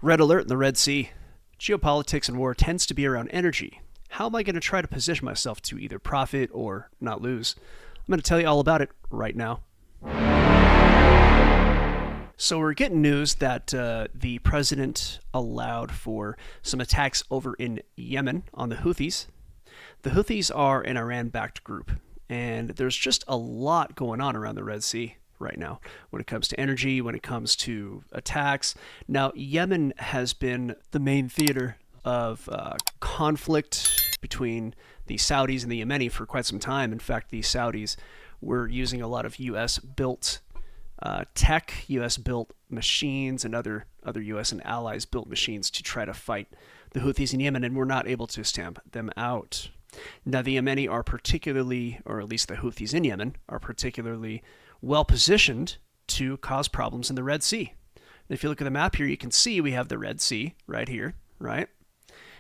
Red alert in the Red Sea. Geopolitics and war tends to be around energy. How am I going to try to position myself to either profit or not lose? I'm going to tell you all about it right now. So we're getting news that the president allowed for some attacks over in Yemen on the Houthis. The Houthis are an Iran-backed group, and there's just a lot going on around the Red Sea right now when it comes to energy, when it comes to attacks. Now, Yemen has been the main theater of conflict between the Saudis and the Yemeni for quite some time. In fact, the Saudis were using a lot of U.S.-built tech, U.S.-built machines, and other U.S. and allies-built machines to try to fight the Houthis in Yemen, and were not able to stamp them out. Now, the Yemeni are particularly, or at least the Houthis in Yemen, are particularly well-positioned to cause problems in the Red Sea. And if you look at the map here, you can see we have the Red Sea right here, right?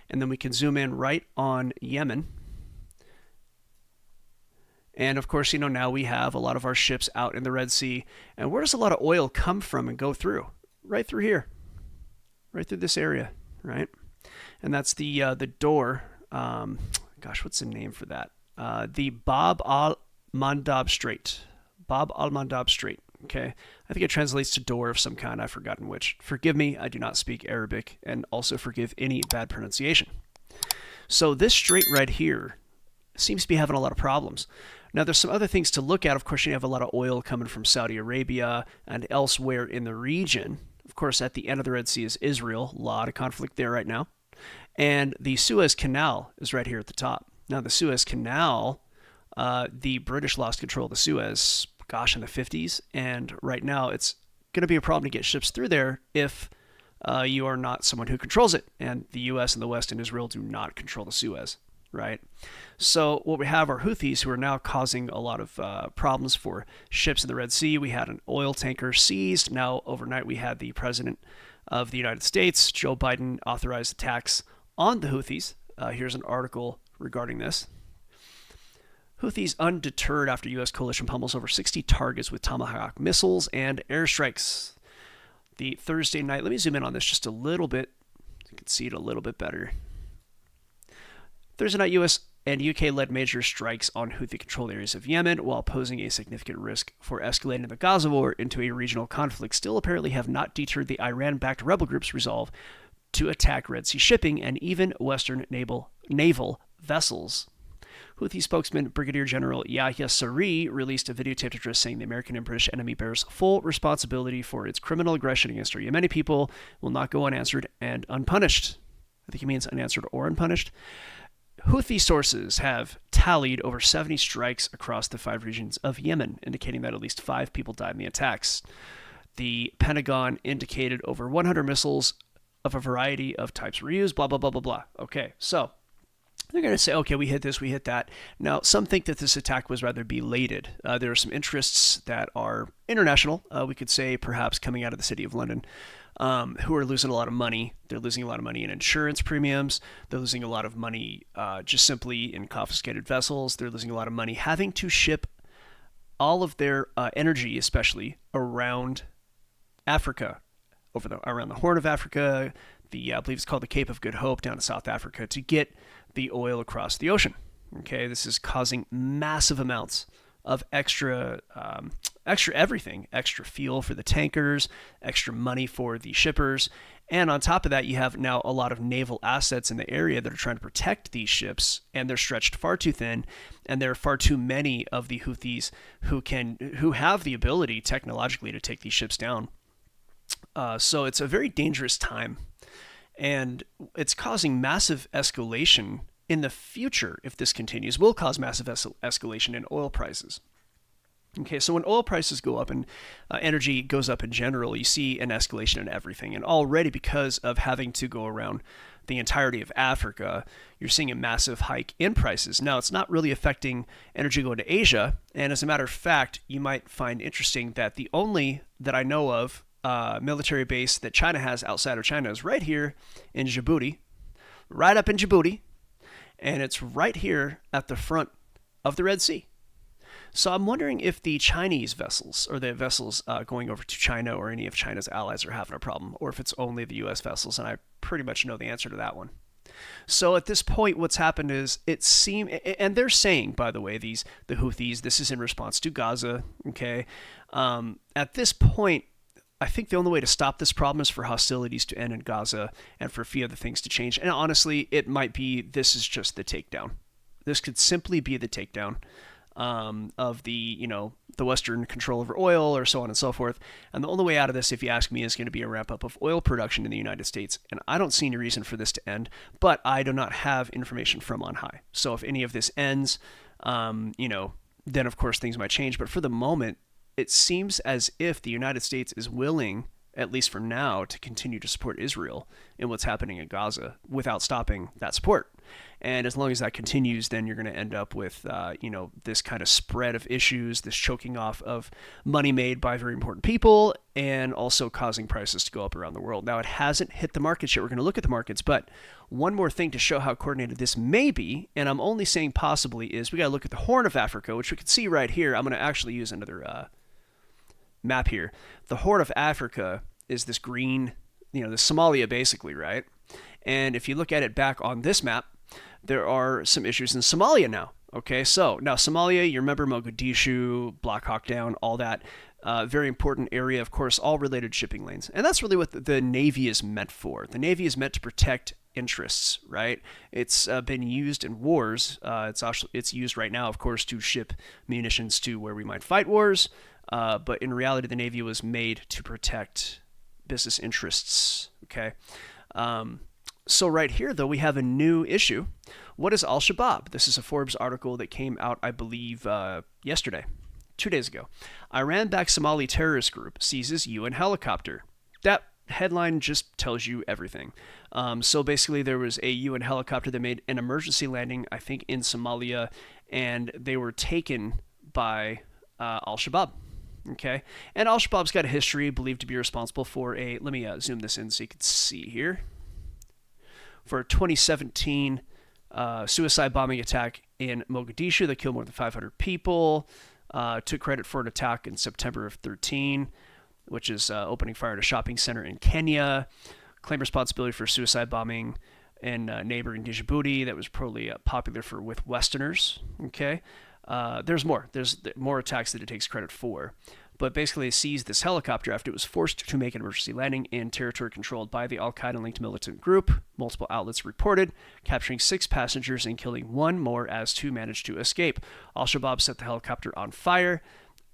And then we can zoom in right on Yemen. And of course, now we have a lot of our ships out in the Red Sea. And where does a lot of oil come from and go through? Right through here. Right through this area, right? And that's the door. Gosh, what's the name for that? The Bab al-Mandab Strait. Bab al-Mandab Strait. Okay, I think it translates to door of some kind. I've forgotten which. Forgive me, I do not speak Arabic, and also forgive any bad pronunciation. So this strait right here seems to be having a lot of problems. Now, there's some other things to look at. Of course, you have a lot of oil coming from Saudi Arabia and elsewhere in the region. Of course, at the end of the Red Sea is Israel. A lot of conflict there right now. And the Suez Canal is right here at the top. Now, the Suez Canal, the British lost control of the Suez, in the 50s. And right now, it's going to be a problem to get ships through there if you are not someone who controls it. And the U.S. and the West and Israel do not control the Suez, right? So what we have are Houthis who are now causing a lot of problems for ships in the Red Sea. We had an oil tanker seized. Now, overnight, we had the president of the United States, Joe Biden, authorized attacks on the Houthis. Here's an article regarding this. Houthis undeterred after U.S. coalition pummels over 60 targets with Tomahawk missiles and airstrikes. The Thursday night, let me zoom in on this just a little bit so you can see it a little bit better. Thursday night, U.S. and U.K. led major strikes on Houthi-controlled areas of Yemen while posing a significant risk for escalating the Gaza war into a regional conflict, still apparently have not deterred the Iran-backed rebel group's resolve to attack Red Sea shipping and even Western naval vessels. Houthi spokesman Brigadier General Yahya Saree released a videotaped address saying the American and British enemy bears full responsibility for its criminal aggression against our Yemeni people, will not go unanswered and unpunished. I think he means unanswered or unpunished. Houthi sources have tallied over 70 strikes across the 5 regions of Yemen, indicating that at least 5 people died in the attacks. The Pentagon indicated over 100 missiles of a variety of types were used, blah, blah, blah, blah, blah. Okay, so they're going to say, okay, we hit this, we hit that. Now, some think that this attack was rather belated. There are some interests that are international, we could say perhaps coming out of the city of London, who are losing a lot of money. They're losing a lot of money in insurance premiums. They're losing a lot of money just simply in confiscated vessels. They're losing a lot of money having to ship all of their energy, especially around Africa, around the Horn of Africa, I believe it's called the Cape of Good Hope down to South Africa, to get the oil across the ocean. Okay, this is causing massive amounts of extra everything, extra fuel for the tankers, extra money for the shippers. And on top of that, you have now a lot of naval assets in the area that are trying to protect these ships, and they're stretched far too thin, and there are far too many of the Houthis who have the ability technologically to take these ships down. So it's a very dangerous time, and it's causing massive escalation in the future. If this continues, will cause massive escalation in oil prices. Okay, so when oil prices go up and energy goes up in general, you see an escalation in everything. And already, because of having to go around the entirety of Africa, you're seeing a massive hike in prices. Now, it's not really affecting energy going to Asia. And as a matter of fact, you might find interesting that the only that I know of military base that China has outside of China is right here in Djibouti, right up in Djibouti. And it's right here at the front of the Red Sea. So I'm wondering if the Chinese vessels, or the vessels going over to China, or any of China's allies are having a problem, or if it's only the U.S. vessels, and I pretty much know the answer to that one. So at this point, what's happened is it seemed, and they're saying, by the way, the Houthis, this is in response to Gaza. Okay, at this point, I think the only way to stop this problem is for hostilities to end in Gaza and for a few other things to change. And honestly, it might be this is just the takedown. This could simply be the takedown of the Western control over oil, or so on and so forth. And the only way out of this, if you ask me, is going to be a ramp up of oil production in the United States. And I don't see any reason for this to end, but I do not have information from on high. So if any of this ends, then of course things might change. But for the moment, it seems as if the United States is willing, at least for now, to continue to support Israel in what's happening in Gaza without stopping that support. And as long as that continues, then you're going to end up with, this kind of spread of issues, this choking off of money made by very important people, and also causing prices to go up around the world. Now, it hasn't hit the markets yet. We're going to look at the markets, but one more thing to show how coordinated this may be, and I'm only saying possibly, is we got to look at the Horn of Africa, which we can see right here. I'm going to actually use another map here. The Horn of Africa is this green, the Somalia basically, right? And if you look at it back on this map, there are some issues in Somalia now. Okay, so now Somalia, you remember Mogadishu, Black Hawk Down, all that. Very important area, of course, all related to shipping lanes. And that's really what the Navy is meant for. The Navy is meant to protect interests, right? It's been used in wars. It's used right now, of course, to ship munitions to where we might fight wars. But in reality, the Navy was made to protect business interests, okay? So right here, though, we have a new issue. What is Al-Shabaab? This is a Forbes article that came out, I believe, yesterday, 2 days ago. Iran-backed Somali terrorist group seizes UN helicopter. That headline just tells you everything. So basically, there was a UN helicopter that made an emergency landing, I think, in Somalia, and they were taken by Al-Shabaab. Okay, and Al-Shabaab's got a history believed to be responsible for let me zoom this in so you can see here, for a 2017 suicide bombing attack in Mogadishu that killed more than 500 people, took credit for an attack in September of 2013, which is opening fire at a shopping center in Kenya, claimed responsibility for suicide bombing in neighboring Djibouti that was probably popular with Westerners, okay? There's more attacks that it takes credit for. But basically, they seized this helicopter after it was forced to make an emergency landing in territory controlled by the Al-Qaeda-linked militant group. Multiple outlets reported, capturing 6 passengers and killing 1 more as 2 managed to escape. Al-Shabaab set the helicopter on fire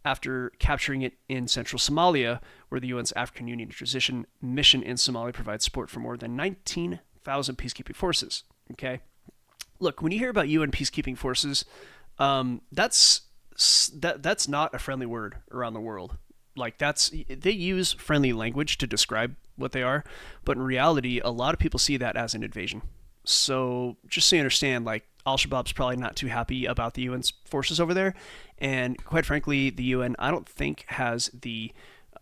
after capturing it in central Somalia, where the UN's African Union Transition Mission in Somalia provides support for more than 19,000 peacekeeping forces. Okay? Look, when you hear about UN peacekeeping forces, that's not a friendly word around the world. Like, they use friendly language to describe what they are, but in reality, a lot of people see that as an invasion. So just so you understand, like, Al-Shabaab's probably not too happy about the UN's forces over there, and quite frankly, the UN, I don't think, has the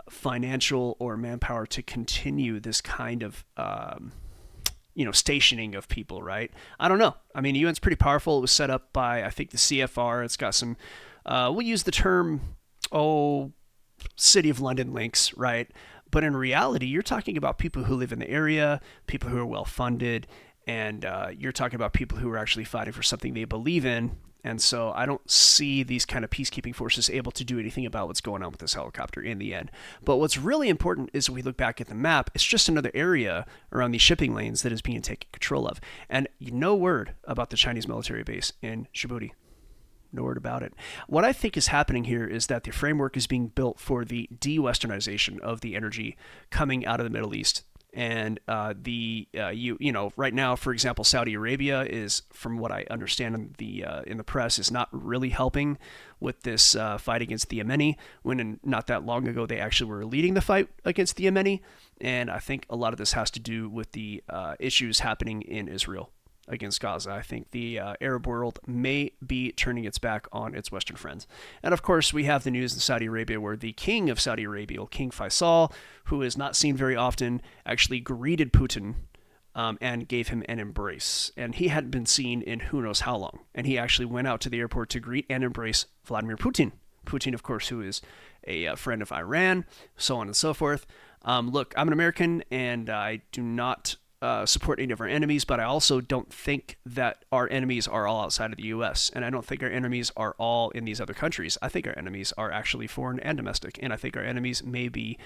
financial or manpower to continue this kind of stationing of people, right? I don't know. I mean, the UN's pretty powerful. It was set up by, I think, the CFR. It's got some, we'll use the term, City of London links, right? But in reality, you're talking about people who live in the area, people who are well-funded, and you're talking about people who are actually fighting for something they believe in. And so I don't see these kind of peacekeeping forces able to do anything about what's going on with this helicopter in the end. But what's really important is when we look back at the map, it's just another area around these shipping lanes that is being taken control of. And no word about the Chinese military base in Djibouti. No word about it. What I think is happening here is that the framework is being built for the de-Westernization of the energy coming out of the Middle East. And right now, for example, Saudi Arabia is, from what I understand in the press, is not really helping with this fight against the Yemeni. When not that long ago, they actually were leading the fight against the Yemeni. And I think a lot of this has to do with the issues happening in Israel against Gaza. I think the Arab world may be turning its back on its Western friends. And of course, we have the news in Saudi Arabia where the king of Saudi Arabia, King Faisal, who is not seen very often, actually greeted Putin and gave him an embrace. And he hadn't been seen in who knows how long. And he actually went out to the airport to greet and embrace Vladimir Putin. Putin, of course, who is a friend of Iran, so on and so forth. Look, I'm an American, and I do not support any of our enemies, but I also don't think that our enemies are all outside of the U.S., and I don't think our enemies are all in these other countries. I think our enemies are actually foreign and domestic, and I think our enemies may be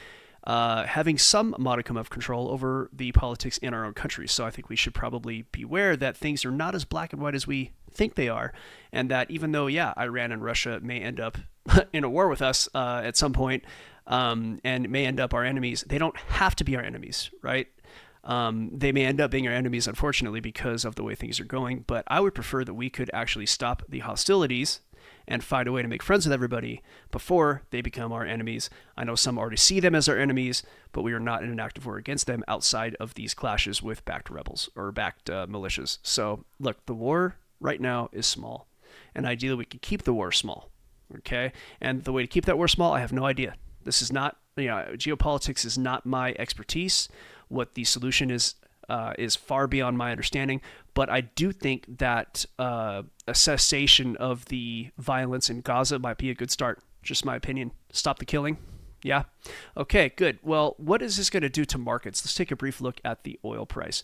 having some modicum of control over the politics in our own country. So I think we should probably beware that things are not as black and white as we think they are, and that even though, yeah, Iran and Russia may end up in a war with us at some point, and may end up our enemies, they don't have to be our enemies, right? They may end up being our enemies, unfortunately, because of the way things are going, but I would prefer that we could actually stop the hostilities and find a way to make friends with everybody before they become our enemies. I know some already see them as our enemies, but we are not in an active war against them outside of these clashes with backed rebels or backed militias. So, look, the war right now is small, and ideally we could keep the war small, okay? And the way to keep that war small, I have no idea. This is not, geopolitics is not my expertise. What the solution is far beyond my understanding, but I do think that a cessation of the violence in Gaza might be a good start. Just my opinion. Stop the killing. Yeah? Okay, good. Well, what is this going to do to markets? Let's take a brief look at the oil price.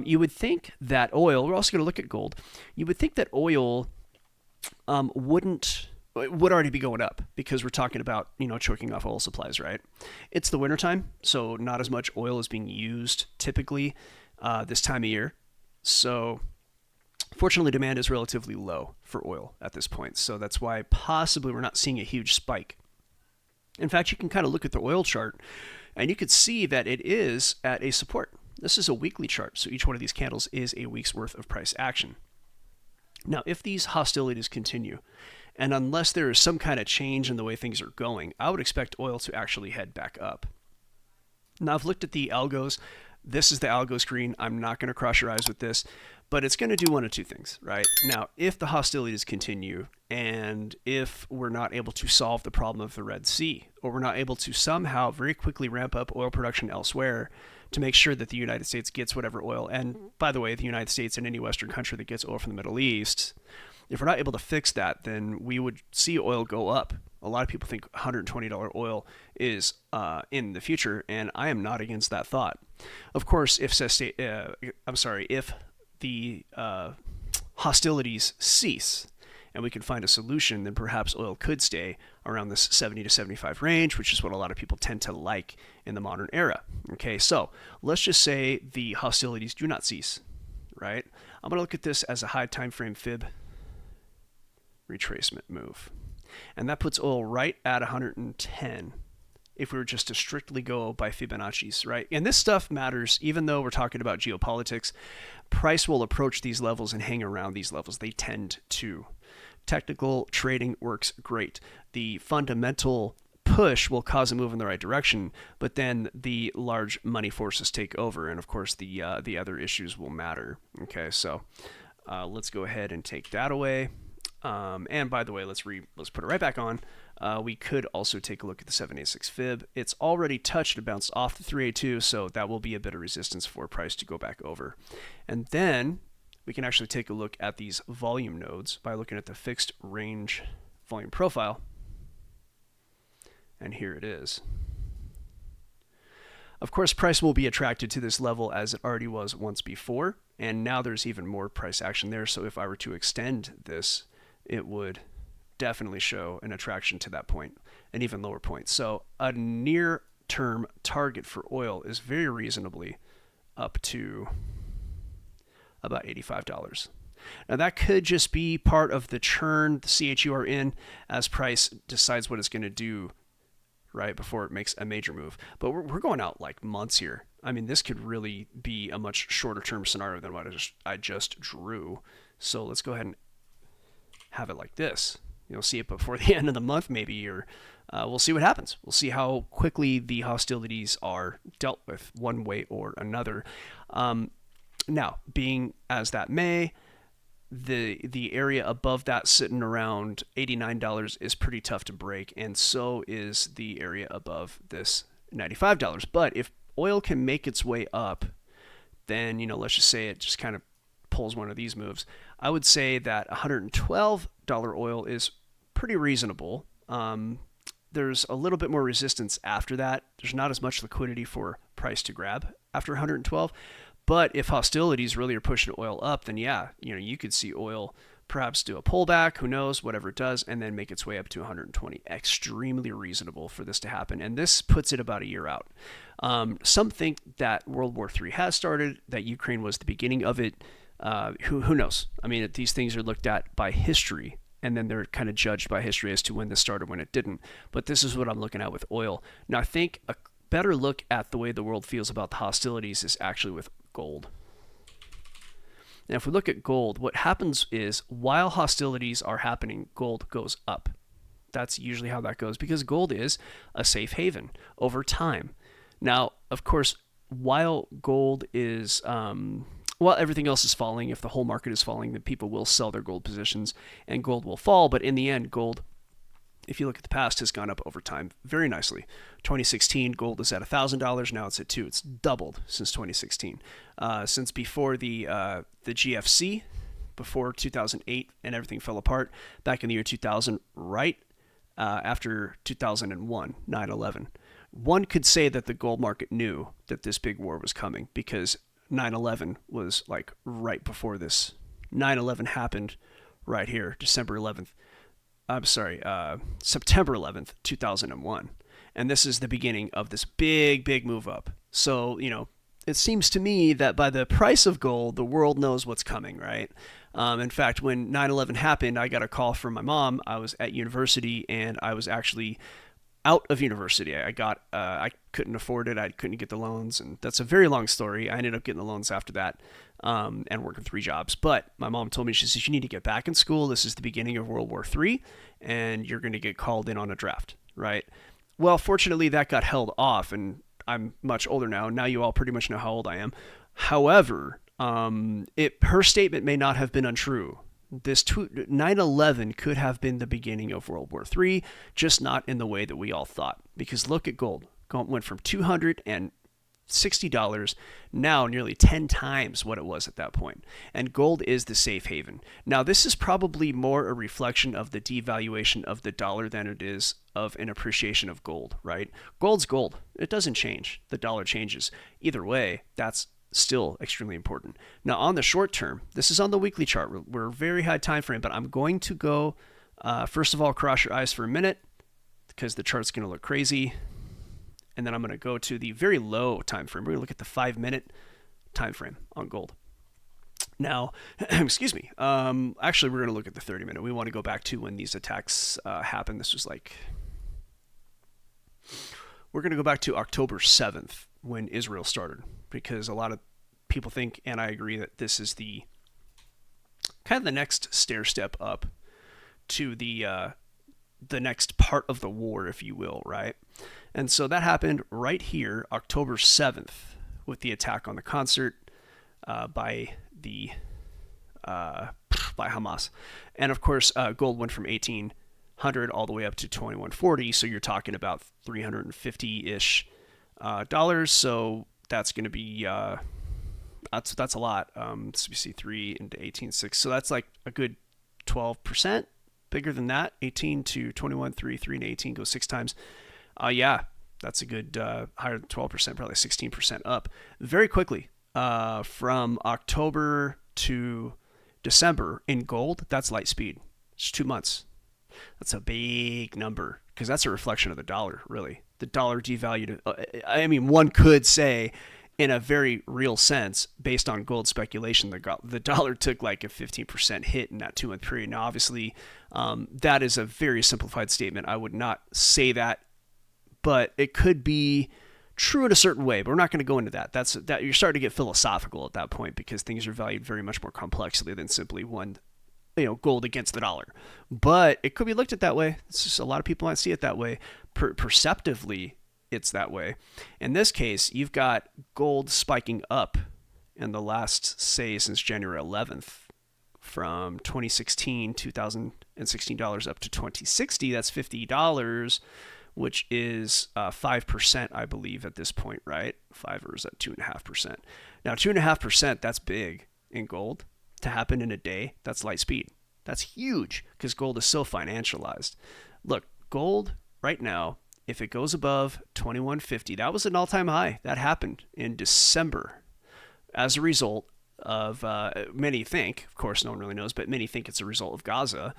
You would think that oil, we're also going to look at gold, you would think that oil would already be going up because we're talking about, choking off oil supplies, right? It's the wintertime, so not as much oil is being used typically this time of year. So fortunately, demand is relatively low for oil at this point. So that's why possibly we're not seeing a huge spike. In fact, you can kind of look at the oil chart and you could see that it is at a support. This is a weekly chart, so each one of these candles is a week's worth of price action. Now, if these hostilities continue, and unless there is some kind of change in the way things are going, I would expect oil to actually head back up. Now, I've looked at the algos. This is the algo screen. I'm not going to cross your eyes with this, but it's going to do one of two things, right? Now, if the hostilities continue, and if we're not able to solve the problem of the Red Sea, or we're not able to somehow very quickly ramp up oil production elsewhere to make sure that the United States gets whatever oil, and by the way, the United States and any Western country that gets oil from the Middle East, if we're not able to fix that, then we would see oil go up. A lot of people think $120 oil is in the future, and I am not against that thought. Of course, if the hostilities cease and we can find a solution, then perhaps oil could stay around this 70 to 75 range, which is what a lot of people tend to like in the modern era. Okay, so let's just say the hostilities do not cease, right? I'm going to look at this as a high time frame fib retracement move. And that puts oil right at 110 if we were just to strictly go by Fibonacci's, right? And this stuff matters, even though we're talking about geopolitics. Price will approach these levels and hang around these levels. They tend to. Technical trading works great. The fundamental push will cause a move in the right direction, but then the large money forces take over, and of course the other issues will matter. Okay, so let's go ahead and take that away. And by the way, let's put it right back on. We could also take a look at the 786 fib. It's already touched and bounced off the 382, so that will be a bit of resistance for price to go back over. And then we can actually take a look at these volume nodes by looking at the fixed range volume profile. And here it is. Of course, price will be attracted to this level as it already was once before, and now there's even more price action there. So if I were to extend this, it would definitely show an attraction to that point, an even lower point. So a near-term target for oil is very reasonably up to about $85. Now that could just be part of the churn, the CHUR in, as price decides what it's going to do right before it makes a major move. But we're going out like months here. I mean, this could really be a much shorter term scenario than what I just drew. So let's go ahead and have it like this. You'll see it before the end of the month maybe, or we'll see what happens. We'll see how quickly the hostilities are dealt with one way or another. Now, being as that may, the area above that sitting around $89 is pretty tough to break, and so is the area above this $95. But if oil can make its way up, then, let's just say it just kind of pulls one of these moves. I would say that $112 oil is pretty reasonable. There's a little bit more resistance after that. There's not as much liquidity for price to grab after 112. But if hostilities really are pushing oil up, then yeah, you could see oil perhaps do a pullback, who knows, whatever it does, and then make its way up to 120. Extremely reasonable for this to happen, and this puts it about a year out. Some think that World War III has started, that Ukraine was the beginning of it. Who knows? I mean, these things are looked at by history, and then they're kind of judged by history as to when this started, when it didn't. But this is what I'm looking at with oil. Now, I think a better look at the way the world feels about the hostilities is actually with gold. Now, if we look at gold, what happens is while hostilities are happening, gold goes up. That's usually how that goes because gold is a safe haven over time. Now, of course, while gold is, while everything else is falling, if the whole market is falling, then people will sell their gold positions and gold will fall. But in the end, gold, if you look at the past, has gone up over time very nicely. 2016, gold is at $1,000. Now it's at $2,000. It's doubled since 2016. Since before the GFC, before 2008 and everything fell apart, back in the year 2000, right after 2001, 9/11. One could say that the gold market knew that this big war was coming because 9/11 was like right before this. 9/11 happened right here, September 11th, 2001. And this is the beginning of this big move up. So, it seems to me that by the price of gold, the world knows what's coming, right? In fact, when 9/11 happened, I got a call from my mom. I was at university and I was actually out of university. I couldn't afford it. I couldn't get the loans. And that's a very long story. I ended up getting the loans after that and working 3 jobs. But my mom told me, she says, you need to get back in school. This is the beginning of World War III and you're going to get called in on a draft, right? Well, fortunately, that got held off and I'm much older now. Now you all pretty much know how old I am. However, her statement may not have been untrue. This 9/11 could have been the beginning of World War III, just not in the way that we all thought. Because look at gold. Gold went from $260 now nearly 10 times what it was at that point. And gold is the safe haven. Now, this is probably more a reflection of the devaluation of the dollar than it is of an appreciation of gold, right? Gold's gold. It doesn't change. The dollar changes. Either way, that's still extremely important. Now, on the short term, this is on the weekly chart. We're a very high time frame, but I'm going to go, first of all, cross your eyes for a minute because the chart's going to look crazy. And then I'm going to go to the very low time frame. We're going to look at the 5-minute time frame on gold. Now, excuse me. Actually, we're going to look at the 30-minute. We want to go back to when these attacks happened. This was we're going to go back to October 7th when Israel started, because a lot of people think, and I agree, that this is the kind of the next stair step up to the next part of the war, if you will, right? And so that happened right here, October 7th, with the attack on the concert by Hamas. And of course, gold went from 1,800 all the way up to 2,140. So you're talking about $350-ish dollars. So that's going to be that's a lot. So we see 3 into 18.6. So that's like a good 12%. Bigger than that, 18 to 21, 3 into 18 goes 6 times. Yeah, that's a good higher than 12%, probably 16% up very quickly from October to December in gold. That's light speed. It's 2 months. That's a big number because that's a reflection of the dollar, really. The dollar devalued. I mean, one could say, in a very real sense, based on gold speculation, the dollar took like a 15% hit in that 2-month period. Now, obviously, that is a very simplified statement. I would not say that, but it could be true in a certain way. But we're not going to go into that. That you're starting to get philosophical at that point because things are valued very much more complexly than simply one, gold against the dollar. But it could be looked at that way. It's just a lot of people might see it that way. Perceptively, it's that way. In this case, you've got gold spiking up in the last, say, since January 11th, from $2016 up to $2060. That's $50. which is 5%, I believe, at this point, right? 5, or is that 2.5%? Now, 2.5%, that's big in gold to happen in a day. That's light speed. That's huge because gold is so financialized. Look, gold right now, if it goes above 2150, that was an all-time high. That happened in December as a result of, many think, of course, no one really knows, but many think it's a result of Gaza.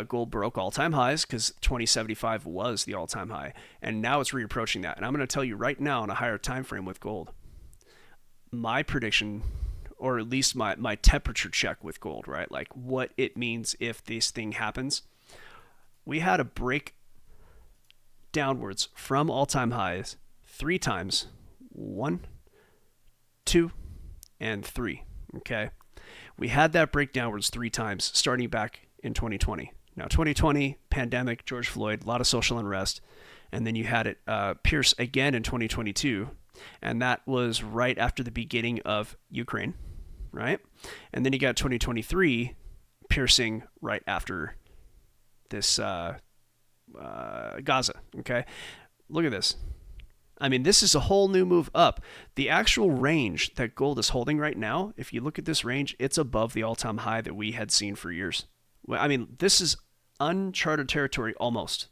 Gold broke all-time highs because 2075 was the all-time high, and now it's reapproaching that. And I'm going to tell you right now on a higher time frame with gold, my prediction, or at least my temperature check with gold, right? Like what it means if this thing happens. We had a break downwards from all-time highs 3 times. 1, 2, and 3. Okay. We had that break downwards 3 times starting back in 2020. Now, 2020, pandemic, George Floyd, a lot of social unrest. And then you had it pierce again in 2022. And that was right after the beginning of Ukraine, right? And then you got 2023 piercing right after this Gaza, okay? Look at this. I mean, this is a whole new move up. The actual range that gold is holding right now, if you look at this range, it's above the all-time high that we had seen for years. Well, I mean, this is uncharted territory almost.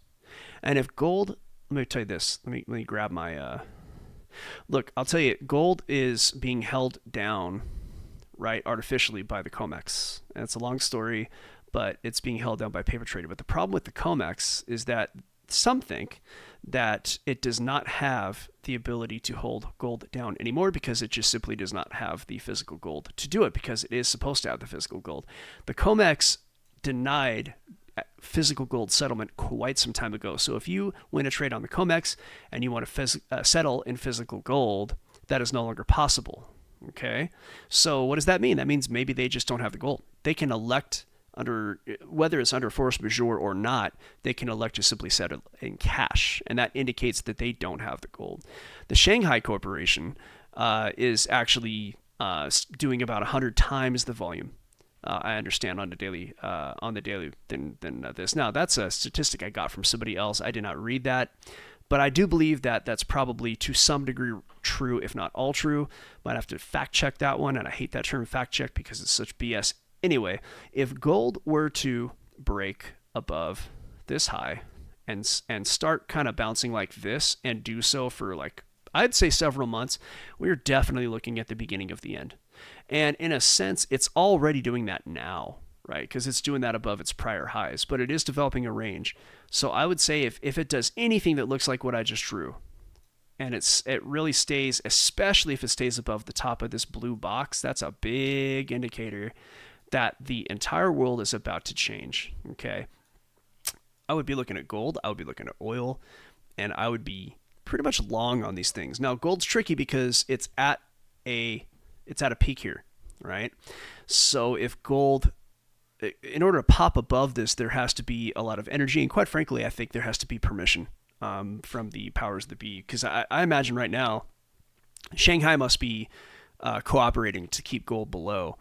And if gold, let me tell you this. Let me grab my, look, I'll tell you, gold is being held down, right, artificially by the COMEX. And it's a long story, but it's being held down by paper trader. But the problem with the COMEX is that some think that it does not have the ability to hold gold down anymore because it just simply does not have the physical gold to do it, because it is supposed to have the physical gold. The COMEX denied physical gold settlement quite some time ago. So if you win a trade on the COMEX and you want to settle in physical gold, that is no longer possible. Okay. So what does that mean? That means maybe they just don't have the gold. They can elect, under whether it's under force majeure or not, they can elect to simply settle in cash, and that indicates that they don't have the gold. The Shanghai Corporation is actually doing about 100 times the volume. I understand on the daily than this. Now that's a statistic I got from somebody else. I did not read that, but I do believe that that's probably to some degree true, if not all true. Might have to fact check that one, and I hate that term fact check because it's such BS. Anyway, if gold were to break above this high and start kind of bouncing like this and do so for, like, I'd say several months, we're definitely looking at the beginning of the end. And in a sense, it's already doing that now, right? Because it's doing that above its prior highs, but it is developing a range. So I would say if it does anything that looks like what I just drew, and it really stays, especially if it stays above the top of this blue box, that's a big indicator that the entire world is about to change, okay? I would be looking at gold, I would be looking at oil, and I would be pretty much long on these things. Now, gold's tricky because it's at a peak here, right? So if gold, in order to pop above this, there has to be a lot of energy, and quite frankly, I think there has to be permission from the powers that be, because I imagine right now, Shanghai must be cooperating to keep gold below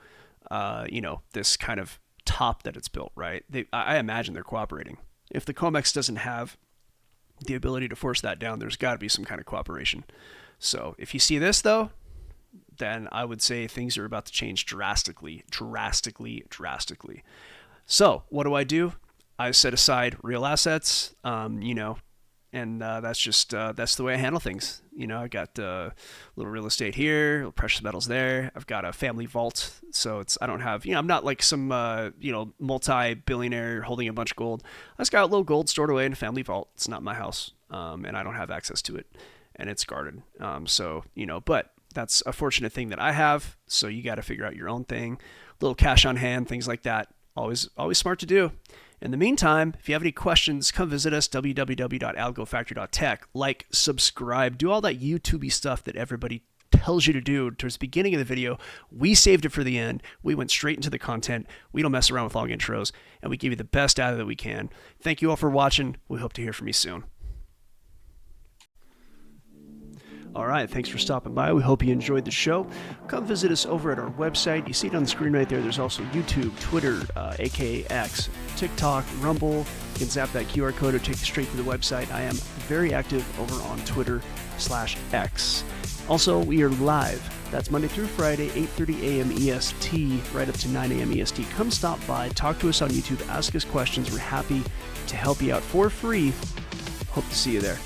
this kind of top that it's built, right? I imagine they're cooperating. If the COMEX doesn't have the ability to force that down, there's got to be some kind of cooperation. So if you see this, though, then I would say things are about to change drastically. So what do? I set aside real assets, and that's the way I handle things. I got a little real estate here, little precious metals there. I've got a family vault, so I don't have, I'm not like some, multi-billionaire holding a bunch of gold. I just got a little gold stored away in a family vault. It's not my house, and I don't have access to it, and it's guarded. But that's a fortunate thing that I have. So you got to figure out your own thing. Little cash on hand, things like that. Always smart to do. In the meantime, if you have any questions, come visit us, www.algofactory.tech. Like, subscribe, do all that YouTube-y stuff that everybody tells you to do towards the beginning of the video. We saved it for the end. We went straight into the content. We don't mess around with long intros, and we give you the best data that we can. Thank you all for watching. We hope to hear from you soon. All right, thanks for stopping by. We hope you enjoyed the show. Come visit us over at our website. You see it on the screen right there. There's also YouTube, Twitter, aka X, TikTok, Rumble. You can zap that QR code or take you straight to the website. I am very active over on Twitter/X. Also, we are live. That's Monday through Friday, 8:30 a.m. EST, right up to 9 a.m. EST. Come stop by, talk to us on YouTube, ask us questions. We're happy to help you out for free. Hope to see you there.